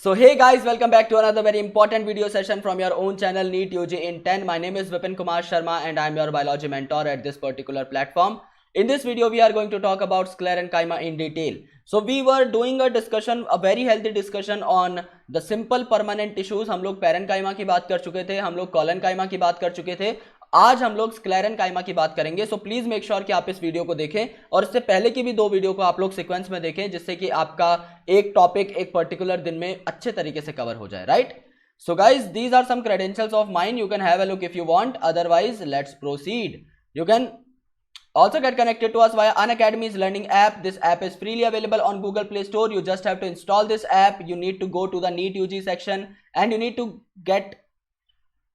So hey guys, welcome back to another very important video session from your own channel NEET UG in 10. My name is Vipin Kumar Sharma and I am your biology mentor at this particular platform. In this video, we are going to talk about sclerenchyma in detail. So we were doing a discussion, a very healthy discussion on the simple permanent tissues. हम लोग parenchyma की बात कर चुके थे, हम लोग collenchyma की बात कर चुके थे. आज हम लोग sclerenchyma की बात करेंगे. सो प्लीज मेक श्योर कि आप इस वीडियो को देखें और इससे पहले की भी दो वीडियो को आप लोग सीक्वेंस में देखें, जिससे कि आपका एक टॉपिक एक पर्टिकुलर दिन में अच्छे तरीके से कवर हो जाए, right? So guys, these are some credentials of mine. You can have a look if you want. Otherwise, let's proceed. You can also get connected to us via Unacademy's learning app. This app is freely available on Google Play Store. You just have to install this app. You need to go to the NEET UG section and you need to get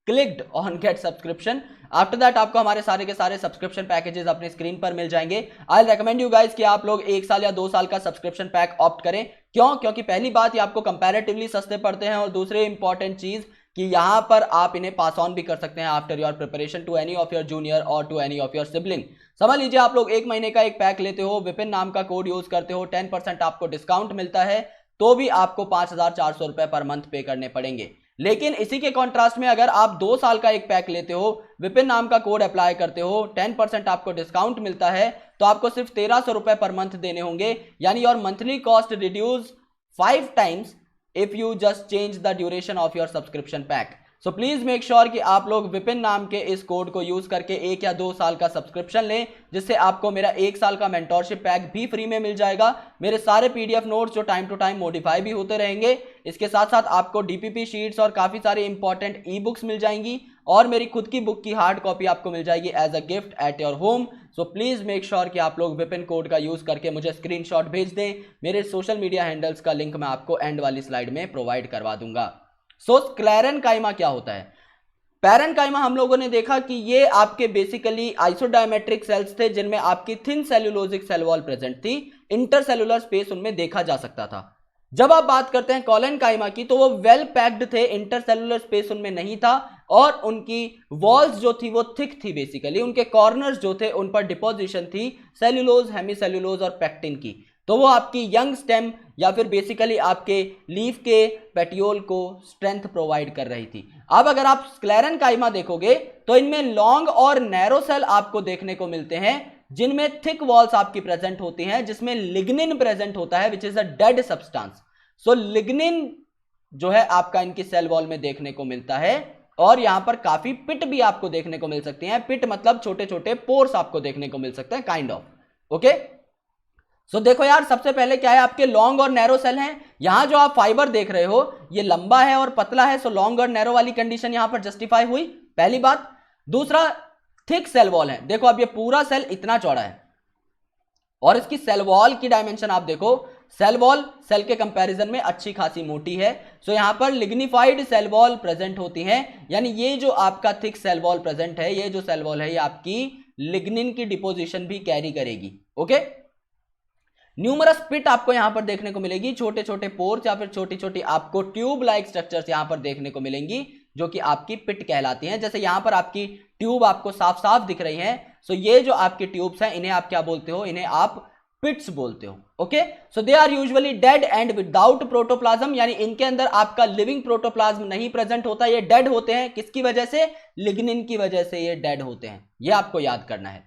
clicked on get subscription. After that आपको हमारे सारे के सारे subscription packages अपने screen पर मिल जाएंगे. I recommend you guys कि आप लोग 1 साल या 2 साल का सब्सक्रिप्शन पैक ऑप्ट करें. क्यों? क्योंकि पहली बात ये आपको कंपैरेटिवली सस्ते पड़ते हैं और दूसरी इंपॉर्टेंट चीज कि यहां पर आप इन्हें पास ऑन भी कर सकते हैं after your preparation to any of your junior और to any of your sibling. समझ लीजिए आप लोग 1 महीने का एक पैक लेते हो, विपिन नाम का कोड यूज करते हो, 10% आपको डिस्काउंट मिलता है, तो भी आपको 5,400 रुपए पर मंथ पे करने पड़ेंगे. लेकिन इसी के कॉन्ट्रास्ट में अगर आप 2 साल का एक पैक लेते हो, विपिन नाम का कोड अप्लाई करते हो, 10% आपको डिस्काउंट मिलता है, तो आपको सिर्फ 1,300 रुपए पर मंथ देने होंगे. यानी your monthly cost reduce 5 times if you just change the duration of your subscription pack. So please make sure कि आप लोग विपिन नाम के इस कोड को यूज करके 1 या 2 साल का सब्सक्रिप्शन लें, जिससे आपको मेरा 1 साल का मेंटोरशिप पैक भी फ्री में मिल जाएगा. मेरे सारे पीडीएफ नोट्स जो टाइम टू टाइम मॉडिफाई भी होते रहेंगे. इसके साथ साथ आपको डीपीपी शीट्स और काफी सारे इंपॉर्टेंट ई बुक्स मिल जाएंगी और मेरी खुद की बुक की हार्ड कॉपी आपको मिल जाएगी as a gift at your home. So please make sure कि आप लोग विपिन कोड का यूज करके मुझे स्क्रीनशॉट भेज दें. मेरे सोशल मीडिया हैंडल्स का लिंक मैं आपको एंड वाली स्लाइड में प्रोवाइड करवा दूंगा. सो स्क्लेरेनकाइमा क्या होता है? पैरेनकाइमा हम लोगों ने देखा कि ये आपके बेसिकली आइसोडायमेट्रिक सेल्स थे जिनमें आपकी thin cellulosic cell wall present थी. इंटरसेलुलर स्पेस उनमें देखा जा सकता था. जब आप बात करते हैं कोलेनकाइमा की, तो वो वेल पैक्ड थे, इंटरसेलुलर स्पेस उनमें नहीं था और उनकी वॉल्स जो थी वो थिक थी. बेसिकली उनके कॉर्नर्स जो थे उन पर डिपोजिशन थी सेल्यूलोज, हेमीसेल्यूलोज और पेक्टिन की. तो वो आपकी यंग स्टेम या फिर बेसिकली आपके लीफ के पेटियोल को स्ट्रेंथ प्रोवाइड कर रही थी. अब अगर आप स्क्लेरेनकाइमा देखोगे तो इनमें लॉन्ग और नैरो सेल आपको देखने को मिलते हैं, जिनमें थिक वॉल्स आपकी प्रेजेंट होती हैं, जिसमें लिग्निन प्रेजेंट होता है which is a dead substance. So lignin जो है आपका इनकी सेल वॉल में देखने को मिलता है और यहां पर काफी पिट भी आपको देखने को मिल सकती हैं. पिट मतलब छोटे छोटे पोर्स आपको देखने को मिल सकते हैं, काइंड ऑफ. ओके, सो देखो यार, सबसे पहले क्या है, आपके लॉन्ग और नैरो सेल हैं. यहां जो आप फाइबर देख रहे हो ये लंबा है और पतला है, सो लॉन्ग और नैरो वाली कंडीशन यहां पर जस्टिफाई हुई, पहली बात. दूसरा, थिक सेल वॉल है. देखो अब ये पूरा सेल इतना चौड़ा है और इसकी सेल वॉल की डायमेंशन आप देखो, सेल वॉल सेल के कंपैरिजन में अच्छी खासी मोटी है. सो यहां पर लिग्निफाइड सेल वॉल प्रेजेंट होती हैं. यानी ये जो आपका थिक सेल वॉल प्रेजेंट है, ये जो सेल वॉल है, ये आपकी लिग्निन की डिपोजिशन भी कैरी करेगी. ओके, न्यूमरस पिट आपको यहां पर देखने को मिलेगी, छोटे छोटे पोर्स या फिर छोटी छोटी आपको ट्यूब लाइक स्ट्रक्चर्स यहां पर देखने को मिलेंगी, जो कि आपकी पिट कहलाती हैं. जैसे यहां पर आपकी ट्यूब आपको साफ साफ दिख रही हैं. सो ये जो आपकी ट्यूब्स हैं, इन्हें आप क्या बोलते हो? इन्हें आप पिट्स बोलते हो. Okay, so they are usually dead and without protoplasm, यानी इनके अंदर आपका लिविंग प्रोटोप्लाज्म नहीं प्रेजेंट होता. ये डेड होते हैं. किसकी वजह से? लिग्निन की वजह से ये डेड होते हैं. ये आपको याद करना है.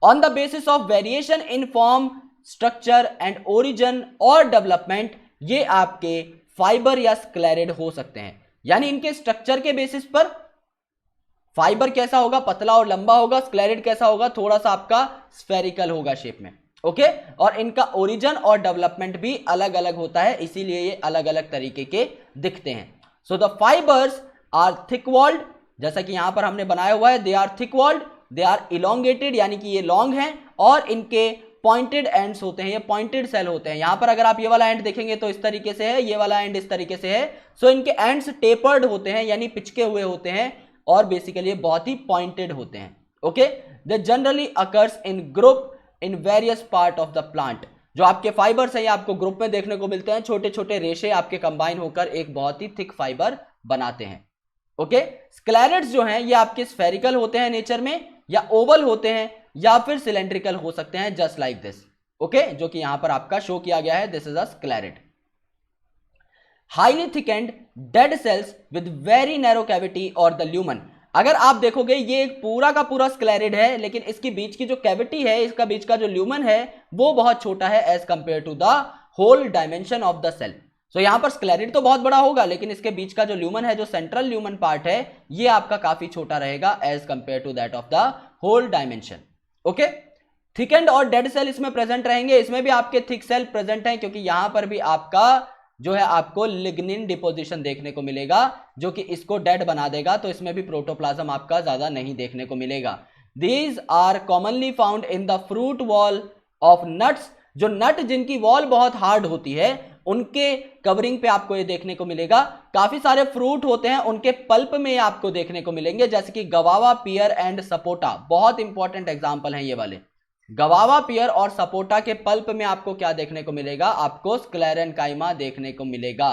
On the basis of variation in form, structure and origin और डेवलपमेंट, ये आपके फाइबर या स्क्लेरिड हो सकते हैं. यानी इनके स्ट्रक्चर के बेसिस पर फाइबर कैसा होगा? पतला और लंबा होगा. स्क्लेरिड कैसा होगा? थोड़ा सा आपका स्फेरिकल होगा शेप में. ओके, और इनका ओरिजिन और डेवलपमेंट भी अलग अलग होता है, इसीलिए ये अलग अलग तरीके के दिखते हैं. So the fibres are thick walled, जैसा कि यहां पर हमने बनाया हुआ है, they are thick walled, they are elongated, यानी कि ये लॉन्ग हैं और इनके पॉइंटेड एंड्स होते हैं, ये पॉइंटेड सेल होते हैं. यहां पर अगर आप ये वाला एंड देखेंगे तो इस तरीके से है, ये वाला एंड इस तरीके से है. सो इनके एंड्स टेपर्ड होते हैं, यानी पिचके हुए होते हैं और बेसिकली ये बहुत ही पॉइंटेड होते हैं. Okay, they generally occurs in group in various part of the plant. जो आपके फाइबर्स हैं ये आपको ग्रुप में देखने को मिलते हैं, छोटे छोटे रेशे आपके कंबाइन होकर एक बहुत ही थिक फाइबर बनाते हैं. ओके, स्क्लेरिड्स जो हैं ये आपके स्फेरिकल होते हैं नेचर में, या ओवल होते हैं, या फिर सिलेंड्रिकल हो सकते हैं, जस्ट लाइक दिस. ओके, जो कि यहां पर आपका शो किया गया है, this is a sclereid. highly thickened dead cells with very narrow cavity or the lumen। अगर आप देखोगे ये एक पूरा का पूरा स्क्लेरिड है, लेकिन इसकी बीच की जो कैविटी है, इसका बीच का जो ल्यूमन है वो बहुत छोटा है as compare to the whole dimension of the cell. So यहां पर स्क्लेरिड तो बहुत बड़ा होगा, लेकिन इसके बीच का जो ल्यूमन है, जो सेंट्रल ल्यूमन पार्ट है, ये आपका काफी छोटा रहेगा as compare to that of the whole dimension. Okay, thickened और डेड सेल इसमें प्रेजेंट रहेंगे। इसमें भी आपके थिक सेल प्रेजेंट हैं, क्योंकि यहां पर भी आपका जो है आपको लिग्निन डिपोजिशन देखने को मिलेगा, जो कि इसको डेड बना देगा। तो इसमें भी प्रोटोप्लाज्म आपका ज्यादा नहीं देखने को मिलेगा। These are commonly found in the fruit wall of nuts. जो नट जिनकी वॉल बहुत हार्ड होती है, उनके कवरिंग पे आपको ये देखने को मिलेगा। काफी सारे फ्रूट होते हैं, उनके पल्प में आपको देखने को मिलेंगे, जैसे कि गवावा, पियर एंड सपोटा। बहुत इंपॉर्टेंट एग्जाम्पल हैं ये वाले। गवावा, पियर और सपोटा के पल्प में आपको क्या देखने को मिलेगा? आपको स्क्लेरेनकाइमा देखने को मिलेगा।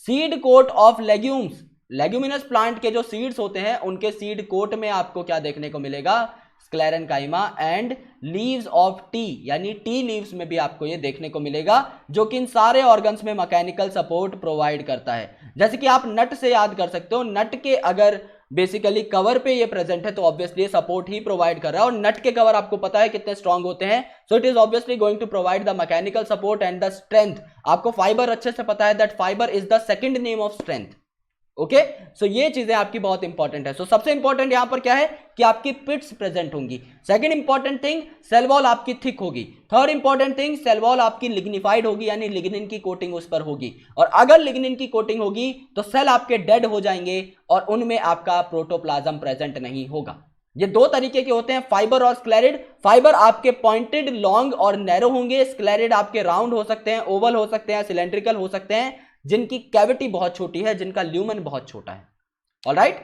Seed coat of legumes, leguminous plant के जो सीड्स होते हैं, उनके सीड कोट में आपको क्या देखने को मिलेगा? Sclerenchyma. And leaves of T, यानी टी लीव्स में भी आपको ये देखने को मिलेगा, जो कि इन सारे ऑर्गन्स में मैकेनिकल सपोर्ट प्रोवाइड करता है। जैसे कि आप नट से याद कर सकते हो, नट के अगर बेसिकली कवर पे ये प्रेजेंट है तो ऑब्वियसली सपोर्ट ही प्रोवाइड कर रहा है। और नट के कवर आपको पता है कितने स्ट्रांग होते हैं, so it is obviously going to provide the mechanical support and the strength. आपको फाइबर अच्छे से पता है that fibre is the second name of strength. Okay, so ये चीजें आपकी बहुत इंपॉर्टेंट है। सो सबसे इंपॉर्टेंट यहां पर क्या है कि आपकी पिट्स प्रेजेंट होंगी। Second important thing, cell wall आपकी थिक होगी। Third important thing, cell wall आपकी लिग्निफाइड होगी, यानी लिग्निन की कोटिंग उस पर होगी। और अगर लिग्निन की कोटिंग होगी तो सेल आपके डेड हो जाएंगे और उनमें आपका प्रोटोप्लाज्म प्रेजेंट नहीं होगा। ये दो तरीके के होते हैं, फाइबर और स्क्लेरिड। फाइबर आपके पॉइंटेड, लॉन्ग और नैरो होंगे। स्क्लेरिड आपके राउंड हो सकते हैं, ओवल हो सकते हैं, सिलेंड्रिकल हो सकते हैं, जिनकी कैविटी बहुत छोटी है, जिनका ल्यूमन बहुत छोटा है। ऑलराइट,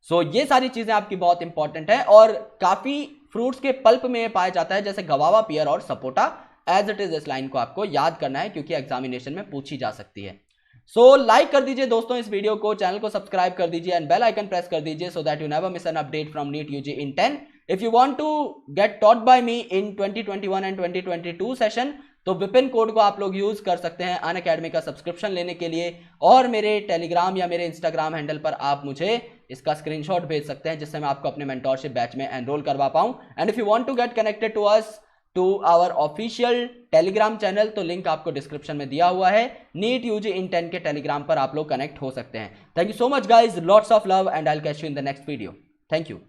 सो ये सारी चीजें आपकी बहुत इंपॉर्टेंट है और काफी फ्रूट्स के पल्प में पाया जाता है, जैसे गवावा, पियर और सपोटा। एज इट इज इस लाइन को आपको याद करना है, क्योंकि एग्जामिनेशन में पूछी जा सकती है। सो लाइक कर दीजिए दोस्तों इस वीडियो को, चैनल को सब्सक्राइब कर दीजिए एंड बेल आइकन प्रेस कर दीजिए, so that you never miss an update from NEET UG in 10। If you want to get taught by me in 2021 and 2022 session, तो विपिन कोड को आप लोग यूज कर सकते हैं अनअकैडमी का सब्सक्रिप्शन लेने के लिए। और मेरे टेलीग्राम या मेरे इंस्टाग्राम हैंडल पर आप मुझे इसका स्क्रीनशॉट भेज सकते हैं, जिससे मैं आपको अपने मेंटोरशिप बैच में एनरोल करवा पाऊं। And if you want to get connected to us, to our official Telegram channel, तो लिंक आपको डिस्क्रिप्शन में दिया हुआ है। नीट यूजी इन 10 के टेलीग्राम पर आप लोग कनेक्ट हो सकते हैं। Thank you so much guys, lots of love and I will catch you in the next video. Thank you.